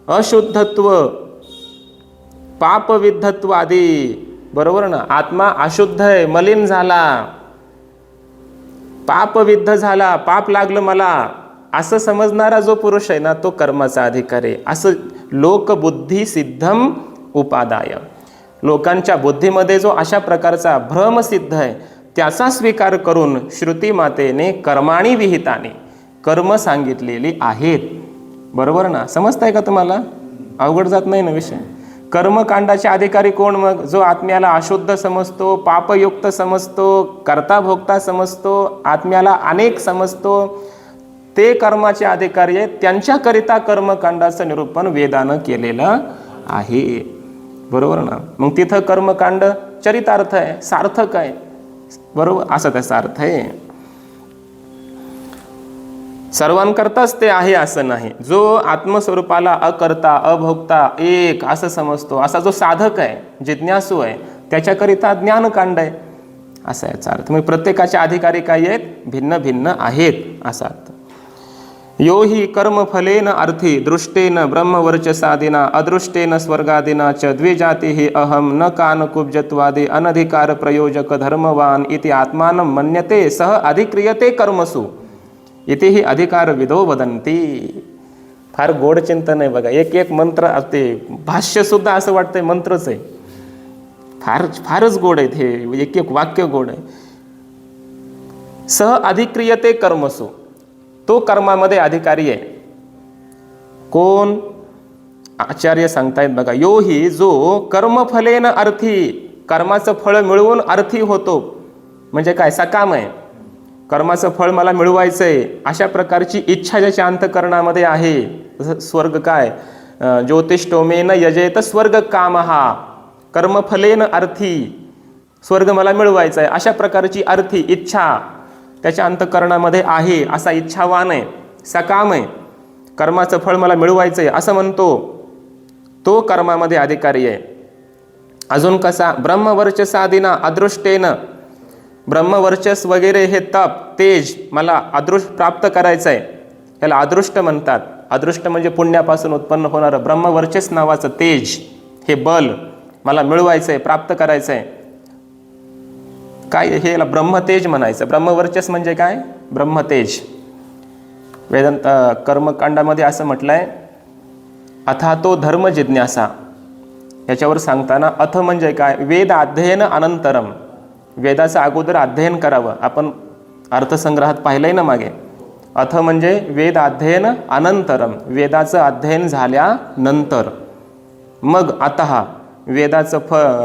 अशुद्धत्व, पापविद्धत्व आदी. बरोबर ना? आत्मा अशुद्ध आहे, मलिन झाला, पापविद्ध झाला, पाप लागलं मला, असं समजणारा जो पुरुष आहे ना, तो कर्माचा अधिकारी. असं लोकबुद्धी सिद्धम उपादाय. लोकांच्या बुद्धीमध्ये जो अशा प्रकारचा भ्रम सिद्ध आहे त्याचा स्वीकार करून श्रुती मातेने कर्माणी विहिताने, कर्म सांगितलेली आहेत. बरोबर ना? समजताय का तुम्हाला? अवघड जात नाही ना विषय? कर्मकांडाचे अधिकारी कोण? मग जो आत्म्याला अशुद्ध समजतो, पापयुक्त समजतो, कर्ता भोक्ता समजतो, आत्म्याला अनेक समजतो, ते कर्माचे अधिकारी आहेत. त्यांच्याकरिता कर्मकांडाचं निरूपण वेदानं केलेलं आहे. बरोबर ना? मग तिथं कर्मकांड चरितार्थ आहे, सार्थक आहे. बरोबर, असा त्याचा अर्थ आहे. सर्वांकरताच ते आहे असं नाही. जो आत्मस्वरूपाला अकर्ता, अभोक्ता, एक असं समजतो, असा जो साधक आहे, जिज्ञासू आहे, त्याच्याकरिता ज्ञानकांड आहे, असा याचा अर्थ. मग प्रत्येकाचे अधिकारी काय आहेत? भिन्न भिन्न आहेत, असा अर्थ. यो हि कर्मफलेन अर्थी दृष्टेन ब्रह्मवर्चसादिना अदृष्टेन स्वर्गादिना च द्विजातिः अहम न कानकुब्जत्वादि अनधिकार प्रयोजक धर्मवान इति आत्मानं मन्यते सह अधिक्रियते कर्मसु इति ही अधिकार विदो वदन्ति. फार गोड चिंतन आहे बघा. एक एक मंत्र असते, भाष्य सुद्धा असं वाटतंय मंत्रच आहे. फारच गोड आहेत हे, एक एक वाक्य गोड आहे. सह अधिक्रियते कर्मसु, तो कर्मामध्ये अधिकारी आहे. कोण? आचार्य सांगतायत बघा. यो ही जो कर्मफलेन अर्थी, कर्माचं फळ मिळवून अर्थी होतो, म्हणजे काय? सकाम आहे, कर्माचं फळ मला मिळवायचं आहे, अशा प्रकारची इच्छा ज्याच्या अंतःकरणामध्ये आहे. स्वर्ग काय? ज्योतिष्ठोमेन यजेत स्वर्ग कामहा, कर्मफलेन अर्थी, स्वर्ग मला मिळवायचा आहे, अशा प्रकारची अर्थी इच्छा त्याच्या अंतःकरणामध्ये आहे. असा इच्छावान आहे, सकाम आहे, कर्माचं फळ मला मिळवायचं आहे असं म्हणतो, तो कर्मामध्ये अधिकारी आहे. अजून कसा? ब्रह्मवर्चसादिना अदृष्टेन, ब्रह्मवर्चस वगैरे हे तप, तेज मला अदृष्ट प्राप्त करायचं आहे, याला अदृष्ट म्हणतात. अदृष्ट म्हणजे पुण्यापासून उत्पन्न होणारं ब्रह्मवर्चस नावाचं तेज, हे बल मला मिळवायचं आहे, प्राप्त करायचं आहे. काय हे? याला ब्रह्मतेज म्हणायचं. ब्रह्मवर्चस म्हणजे काय? ब्रह्मतेज. वेदांत कर्मकांडामध्ये असं म्हटलंय, अथातो धर्म जिज्ञासा. याच्यावर सांगताना अथ म्हणजे काय? वेद अध्ययन अनंतरम, वेदाचं अगोदर अध्ययन करावं. आपण अर्थसंग्रहात पाहिलंय ना मागे. अथ म्हणजे वेद अध्ययन अनंतरम, वेदाचं अध्ययन झाल्यानंतर. मग अतः वेदाचं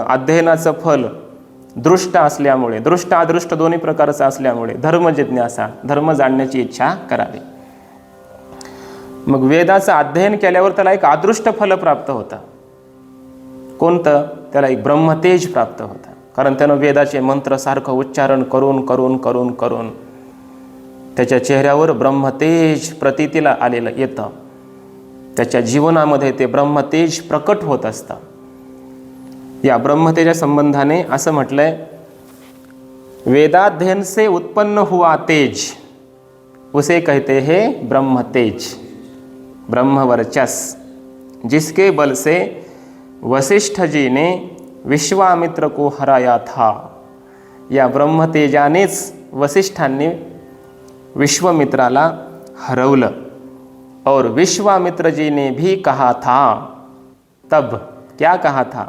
अध्ययनाचं फल दृष्ट असल्यामुळे, दृष्ट अदृष्ट दोन्ही प्रकारचं असल्यामुळे धर्म जिज्ञासा, धर्म जाणण्याची इच्छा करावी. मग वेदाचं अध्ययन केल्यावर त्याला एक अदृष्ट फल प्राप्त होतं. कोणतं? त्याला एक ब्रह्मतेज प्राप्त होतं. कारण त्यानं वेदाचे मंत्र सारखं उच्चारण करून करून करून करून त्याच्या चेहऱ्यावर ब्रह्मतेज प्रतीतीला आलेलं येतं. त्याच्या जीवनामध्ये ते ब्रह्मतेज प्रकट होत असतं. या ब्रह्मतेजा संबंधाने असं म्हटलंय, वेदाध्ययन से उत्पन्न हुआ तेज उसे कहते हैं ब्रह्मतेज, ब्रह्मवर्चस, जिसके बल से वशिष्ठ जी ने विश्वामित्र को हराया था. या ब्रह्मतेजानेच वशिष्ठांनी विश्वामित्राला हरवलं. और विश्वामित्र जी ने भी कहा था, तब क्या कहा था?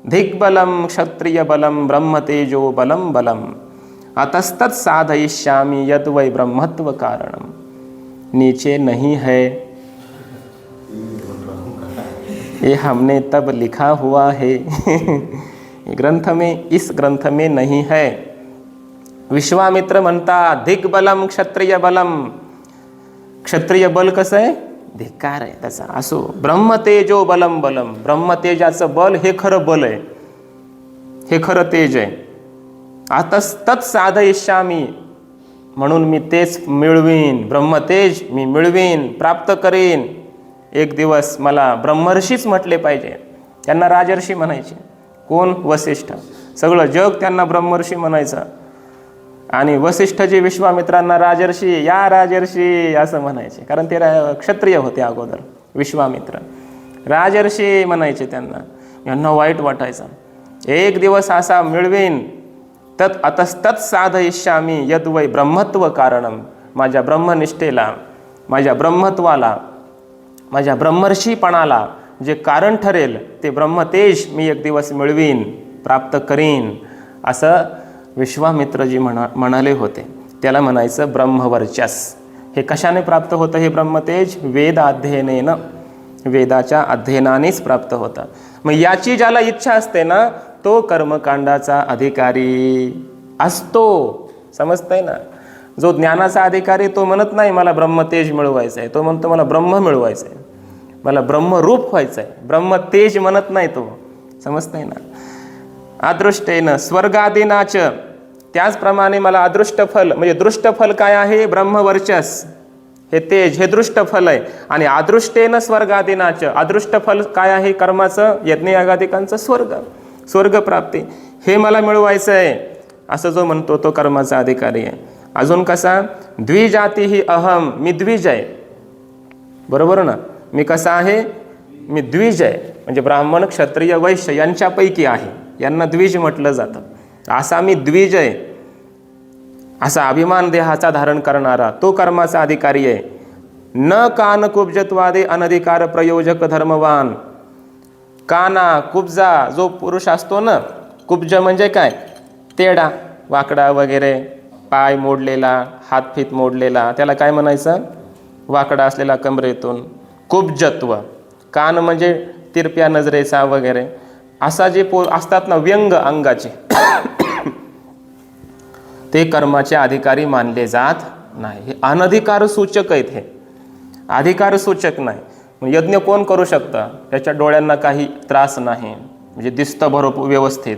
धिक्बलम क्षत्रिय बलम ब्रह्मतेजो बलम बलम अतस्तत् साधयिष्यामि यद वै ब्रह्मत्व कारणम. नीचे नहीं है, ये हमने तब लिखा हुआ है ग्रंथ में, इस ग्रंथ में नहीं है. विश्वामित्र म्हणतात धिक्बलम क्षत्रिय बलम. क्षत्रिय बल कसं आहे? धिक्कार आहे त्याचा. असो, ब्रह्मतेजो बलम बलम, ब्रह्मतेजाचं बल हे खरं बल आहे, हे खरं तेज आहे. आतस्तत् साधयिष्यामी, म्हणून मी तेच मिळवीन, ब्रह्मतेज मी मिळवीन, प्राप्त करीन. एक दिवस मला ब्रह्मर्षीच म्हटले पाहिजे. त्यांना राजर्षी म्हणायचे. कोण? वसिष्ठ. सगळं जग त्यांना ब्रह्मर्षी म्हणायचं. आणि वसिष्ठजी विश्वामित्रांना राजर्षी, या राजर्षी असं म्हणायचे. कारण ते क्षत्रिय होते अगोदर. विश्वामित्र राजर्षी म्हणायचे त्यांना. यांना वाईट वाटायचं. एक दिवस असा मिळवीन, अतस्तत साधयिष्यामी यद्वै ब्रह्मत्व कारणम. माझ्या ब्रह्मनिष्ठेला, माझ्या ब्रह्मत्वाला, माझ्या ब्रह्मर्षीपणाला जे कारण ठरेल ते ब्रह्मतेज मी एक दिवस मिळवीन, प्राप्त करीन, असं विश्वामित्रजी म्हणाले होते. त्याला म्हणायचं ब्रह्मवर्चस. हे कशाने प्राप्त होतं हे ब्रह्मतेज? वेद अध्ययनेनं, वेदाच्या अध्ययनानेच प्राप्त होतं. मग याची ज्याला इच्छा असते ना, तो कर्मकांडाचा अधिकारी असतो. समजतंय ना? जो ज्ञानाचा अधिकारी तो म्हणत नाही मला ब्रह्मतेज मिळवायचं आहे, तो म्हणतो मला ब्रह्म मिळवायचं आहे, मला ब्रह्मरूप व्हायचं आहे. ब्रह्मतेज म्हणत नाही तो. समजतंय ना? अदृष्टेन स्वर्गादीनाच, त्याचप्रमाणे मला अदृष्ट फल, म्हणजे दृष्ट फल काय आहे? ब्रह्मवर्चस, हे तेज, हे दृष्ट फल आहे. आणि अदृष्टेन स्वर्गादीनाच, अदृष्ट फल काय आहे कर्माचं? यज्ञयागादिकांचं स्वर्ग, स्वर्गप्राप्ती. हे मला मिळवायचं आहे असं जो म्हणतो तो कर्माचा अधिकारी आहे. अजून कसा? द्विजाती ही अहम, मी द्विज आहे. बरोबर ना? मी कसा आहे? मी द्विज आहे. म्हणजे ब्राह्मण, क्षत्रिय, वैश्य यांच्यापैकी आहे. यांना द्विज म्हटलं जातं. असा मी द्विज आहे, असा अभिमान देहाचा धारण करणारा तो कर्माचा अधिकारी आहे. न कान कुब्जत्वादे अनधिकार प्रयोजक धर्मवान. काना, कुब्जा जो पुरुष असतो ना, कुब्ज म्हणजे काय? तेडा, वाकडा वगैरे, पाय मोडलेला, हातफीत मोडलेला, त्याला काय म्हणायचं? वाकडा असलेला कमरेतून. कुब्जत्व. कान म्हणजे तिरप्या नजरेचा वगैरे, असा जे असतात ना व्यंग अंगाचे, ते कर्माचे अधिकारी मानले जात नाही. हे अनधिकार सूचक आहेत. हे अधिकार सूचक नाही. यज्ञ कोण करू शकतं? त्याच्या डोळ्यांना काही त्रास नाही, म्हणजे दिसतं बरोबर व्यवस्थित,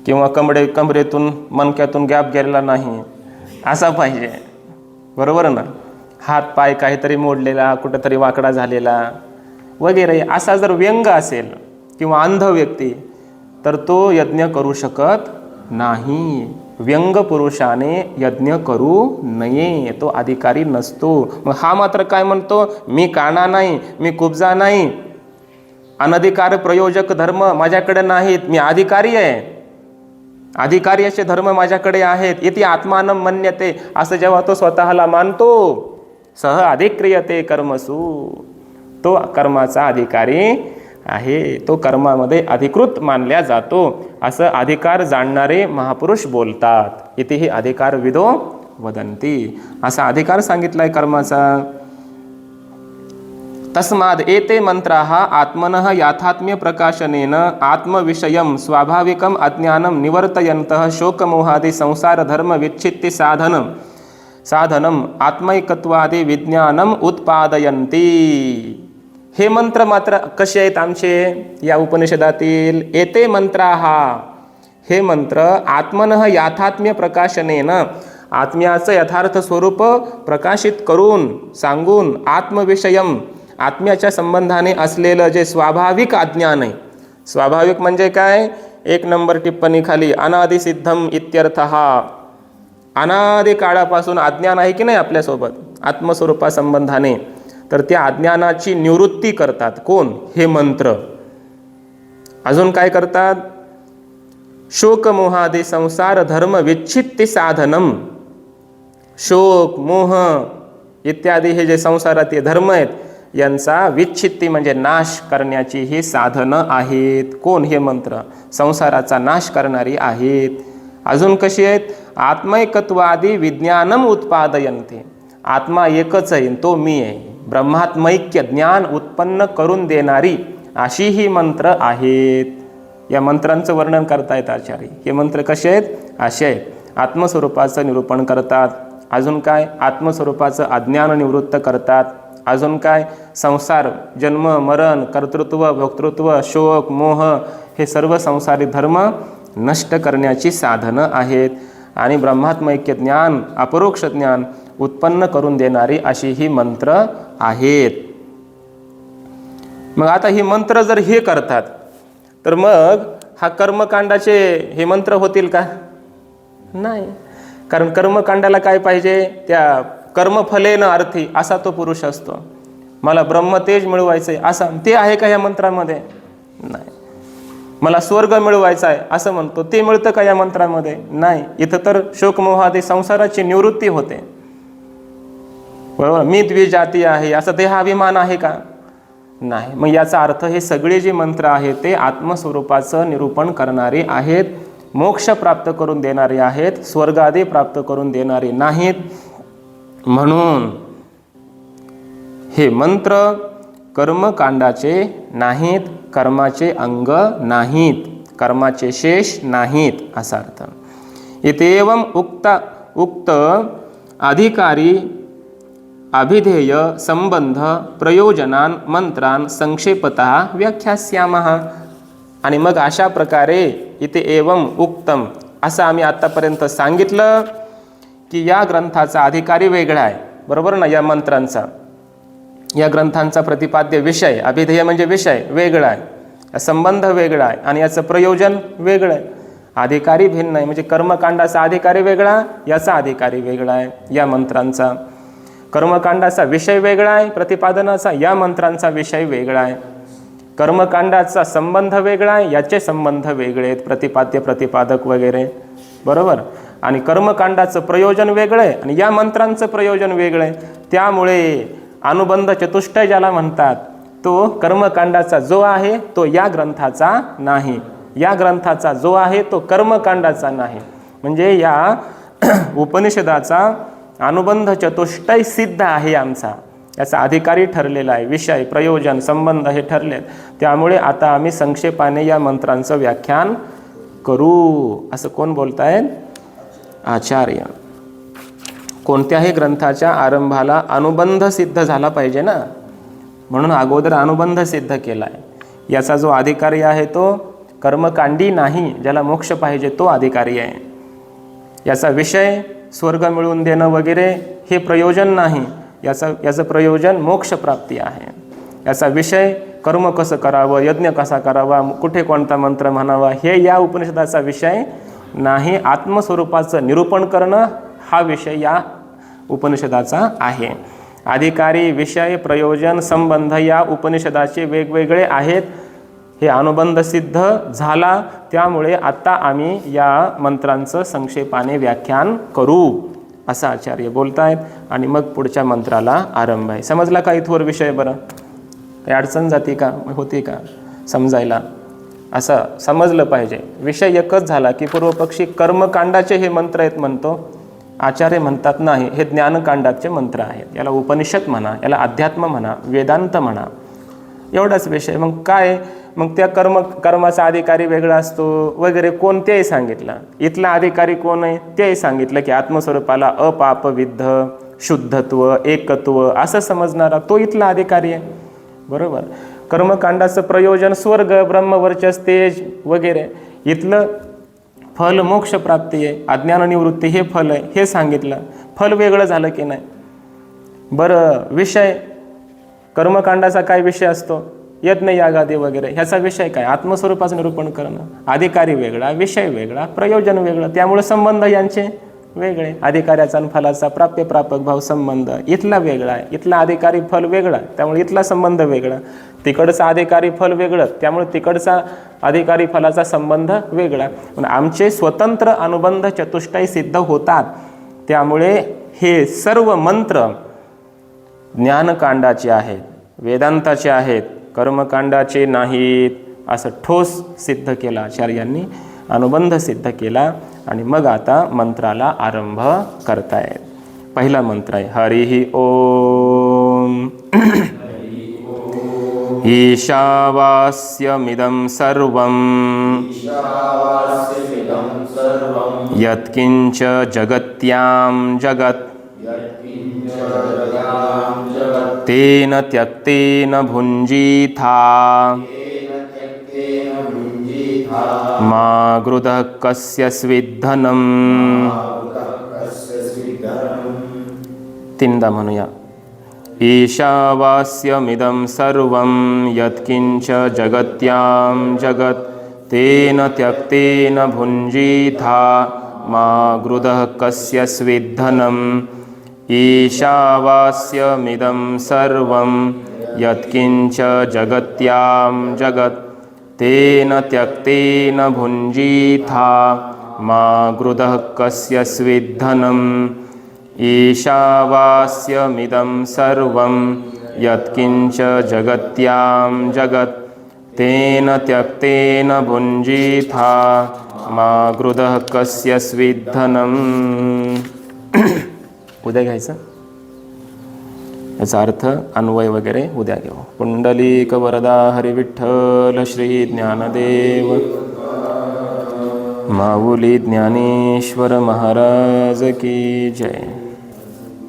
किंवा कमरेतून मणक्यातून गॅप गेलेला नाही, असा पाहिजे. बरोबर ना? हात पाय काहीतरी मोडलेला, कुठंतरी वाकडा झालेला वगैरे, असा जर व्यंग असेल किंवा अंध व्यक्ती, तर तो यज्ञ करू शकत नाही. व्यंग पुरुषाने यज्ञ करू नये, तो अधिकारी नसतो. मग हा मात्र काय म्हणतो? मी काना नाही, मी कुब्जा नाही, अनधिकार प्रयोजक धर्म माझ्याकडे नाहीत, मी अधिकारी आहे, अधिकारी असे धर्म माझ्याकडे आहेत. इति आत्मानं मन्यते, असं जेव्हा तो स्वतःला मानतो, सह अधिक्रियते कर्मसु, तो कर्माचा अधिकारी आहे, तो कर्मामध्ये अधिकृत मानल्या जातो, असं अधिकार जाणणारे महापुरुष बोलतात. इथे ही अधिकार विदो वदंती, असा अधिकार सांगितलाय कर्माचा. तस्माद एते मंत्राः आत्मनः याथात्म्य प्रकाशनेन आत्मविषयं स्वाभाविकम अज्ञानं निवर्तयन्तः शोकमोहादि संसार धर्म विच्छित्ति साधनम आत्मैकत्वादि विज्ञानम उत्पादयन्ति. हे मंत्र मात्र कसे आहेत आमचे या उपनिषदातील? एते मंत्राः, हे मंत्र आत्मनः याथात्म्य प्रकाशनेन, आत्म्याचं यथार्थ स्वरूप प्रकाशित करून सांगून, आत्मविषयम, आत्म्याच्या संबंधाने असलेलं जे स्वाभाविक अज्ञान आहे. स्वाभाविक म्हणजे काय? 1 नंबर टिप्पणी खाली अनादिसिद्धम इत्यर्थः. अनादि काळापासून अज्ञान आहे की नाही आपल्यासोबत आत्मस्वरूपा संबंधाने, तर त्या अज्ञानाची निवृत्ती करतात कोण? हे मंत्र. अजून काय करतात? शोकमोहादि संसार धर्म विच्छित्ति साधनम. शोक, मोह इत्यादी हे जे संसारातील धर्म आहेत यांचा विच्छित्ती म्हणजे नाश करण्याची ही साधनं आहेत. कोण? हे मंत्र संसाराचा नाश करणारी आहेत. अजून कशी आहेत? आत्मैकत्वादी विज्ञानम उत्पादयन्ते. आत्मा एकच आहे, तो मी आहे, ब्रह्मात्मैक्य ज्ञान उत्पन्न करून देणारी अशी ही मंत्र आहेत. या मंत्रांचं वर्णन करतायत आचार्य. हे मंत्र कसे आहेत? असे आहेत. आत्मस्वरूपाचं निरूपण करतात. अजून काय? आत्मस्वरूपाचं अज्ञान निवृत्त करतात. अजून काय? संसार, जन्म मरण, कर्तृत्व भोक्तृत्व, शोक मोह हे सर्व संसारी धर्म नष्ट करण्याची साधनं आहेत. आणि ब्रह्मात्मैक्य ज्ञान, अपरोक्ष ज्ञान उत्पन्न करून देणारी अशी ही मंत्र आहेत. मग आता ही मंत्र जर हे करतात तर मग हा कर्मकांडाचे हे मंत्र होतील का? नाही. कारण कर्मकांडाला काय पाहिजे? त्या कर्मफलेन अर्थी असा तो पुरुष असतो. मला ब्रह्मतेज मिळवायचं आहे असं, ते आहे का या मंत्रामध्ये? नाही. मला स्वर्ग मिळवायचा आहे असं म्हणतो, ते मिळतं का या मंत्रामध्ये? नाही. इथं तर शोकमोहादी संसाराची निवृत्ती होते. बरोबर. मी द्विजाती आहे असं देहाभिमान आहे का? नाही. मग याचा अर्थ हे सगळे जे मंत्र आहेत ते आत्मस्वरूपाचं निरूपण करणारे आहेत, मोक्ष प्राप्त करून देणारे आहेत, स्वर्ग आदी प्राप्त करून देणारे नाहीत. म्हणून हे मंत्र कर्मकांडाचे नाहीत, कर्माचे अंग नाहीत, कर्माचे शेष नाहीत असा अर्थ. इत्येवं उक्त अधिकारी अभिधेय संबंध प्रयोजनान मंत्रान संक्षेपतः व्याख्यास्यामः. आणि मग अशा प्रकारे इथे एवं उक्तम असं आम्ही आत्तापर्यंत सांगितलं की या ग्रंथाचा अधिकारी वेगळा आहे. बरोबर ना? या मंत्रांचा, या ग्रंथांचा प्रतिपाद्य विषय, अभिधेय म्हणजे विषय वेगळा आहे, संबंध वेगळा आहे आणि याचं प्रयोजन वेगळं आहे. अधिकारी भिन्न आहे. म्हणजे कर्मकांडाचा अधिकारी वेगळा, याचा अधिकारी वेगळा आहे या मंत्रांचा. कर्मकांडाचा विषय वेगळा आहे प्रतिपादनाचा, या मंत्रांचा विषय वेगळा आहे. कर्मकांडाचा संबंध वेगळा आहे, याचे संबंध वेगळे आहेत, प्रतिपाद्य प्रतिपादक वगैरे. बरोबर. आणि कर्मकांडाचं प्रयोजन वेगळं आहे आणि या मंत्रांचं प्रयोजन वेगळं आहे. त्यामुळे अनुबंध चतुष्टय ज्याला म्हणतात तो कर्मकांडाचा जो आहे तो या ग्रंथाचा नाही, या ग्रंथाचा जो आहे तो कर्मकांडाचा नाही. म्हणजे या उपनिषदाचा अनुबंध चतुष्टय सिद्ध आहे आमचा, याचा अधिकारी ठरलेला आहे. विषय, प्रयोजन, संबंध हे ठरले. त्यामुळे आता आम्ही संक्षेपाने या मंत्रांचं व्याख्यान करू असं कोण बोलतायत? आचार्य. कोणत्याही ग्रंथाच्या आरंभाला अनुबंध सिद्ध झाला पाहिजे ना, म्हणून अगोदर अनुबंध सिद्ध केला आहे. याचा जो अधिकारी आहे तो कर्मकांडी नाही, ज्याला मोक्ष पाहिजे तो अधिकारी आहे. याचा विषय स्वर्ग मिळवून देणं वगैरे हे प्रयोजन नाही, याचं प्रयोजन मोक्षप्राप्ती आहे. याचा विषय कर्म कसं करावं, यज्ञ कसा करावा, कुठे कोणता मंत्र म्हणावा हे या उपनिषदाचा विषय नाही. आत्मस्वरूपाचं निरूपण करणं हा विषय या उपनिषदाचा आहे. अधिकारी, विषय, प्रयोजन, संबंध या उपनिषदाचे वेगवेगळे आहेत. हे अनुबंध सिद्ध झाला. त्यामुळे आता आम्ही या मंत्रांचं संक्षेपाने व्याख्यान करू असं आचार्य बोलतायत. आणि मग पुढच्या मंत्राला आरंभ आहे. समजला का इथवर विषय? बरं, काही अडचण जाते का, होती का समजायला? असं समजलं पाहिजे. विषय एकच झाला की पूर्वपक्षी कर्मकांडाचे हे मंत्र आहेत म्हणतो, आचार्य म्हणतात नाही, हे ज्ञानकांडाचे मंत्र आहेत. याला उपनिषद म्हणा, याला अध्यात्म म्हणा, वेदांत म्हणा, एवढाच विषय. मग काय, मग त्या कर्माचा अधिकारी वेगळा असतो वगैरे कोणतेही सांगितलं. इथला अधिकारी कोण आहे तेही सांगितलं की आत्मस्वरूपाला अपापविद्ध, शुद्धत्व, एकत्व असं समजणारा तो इथला अधिकारी आहे. बरोबर. कर्मकांडाचं प्रयोजन स्वर्ग, ब्रह्मवर्चस, तेज वगैरे. इथलं फल मोक्ष प्राप्ती आहे, अज्ञान निवृत्ती हे फल आहे हे सांगितलं. फल वेगळं झालं की नाही? बरं, विषय कर्मकांडाचा काय विषय असतो? यज्ञ, यागादी वगैरे. ह्याचा विषय काय? आत्मस्वरूपाचं निरूपण करणं. अधिकारी वेगळा, विषय वेगळा, प्रयोजन वेगळं. त्यामुळे संबंध यांचे वेगळे. अधिकाऱ्याचा आणि फलाचा प्राप्य प्रापक भाव संबंध इथला वेगळा आहे. इथला अधिकारी फल वेगळा, त्यामुळे इथला संबंध वेगळा. तिकडचा अधिकारी फल वेगळं, त्यामुळे तिकडचा अधिकारी फलाचा संबंध वेगळा. पण आमचे स्वतंत्र अनुबंध चतुष्टय सिद्ध होतात. त्यामुळे हे सर्व मंत्र ज्ञानकांडाचे आहेत, वेदांताचे आहेत, कर्मकांडाचे नाहीत असं ठोस सिद्ध केला आचार्यांनी, अनुबंध सिद्ध केला. आणि मग आता मंत्राला आरंभ करतायत. पहिला मंत्र आहे हरिः ओम. ईशावास्यमिदं सर्वं यत्किंच जगत्यां जगत् तेन त्यक्तेन भुञ्जीथा मा गृधः कस्य स्विद्धनम्. तीनदा म्हणूया. ईशावास्यमिदं सर्वं यत्किंच जगत्यां जगत् तेन त्यक्तेन भुञ्जीथा मा गृधः कस्य स्विद्धनम्. ईशावास्यमिदं सर्वं यत्किंच जगत्यां जगत् तेन त्यक्तेन भुञ्जीथा मा गृधः कस्य स्विद्धनम्. ईशावास्यमिदं सर्वं यत्किंच जगत्यां जगत् तेन त्यक्तेन भुञ्जीथा मा गृधः कस्य स्विद्धनम्. उद्या घ्यायचं. याचा अर्थ अन्वय वगैरे उद्या घेऊ. पुंडलीक वरदा हरी विठ्ठल श्री ज्ञानदेव माऊली ज्ञानेश्वर महाराज की जय.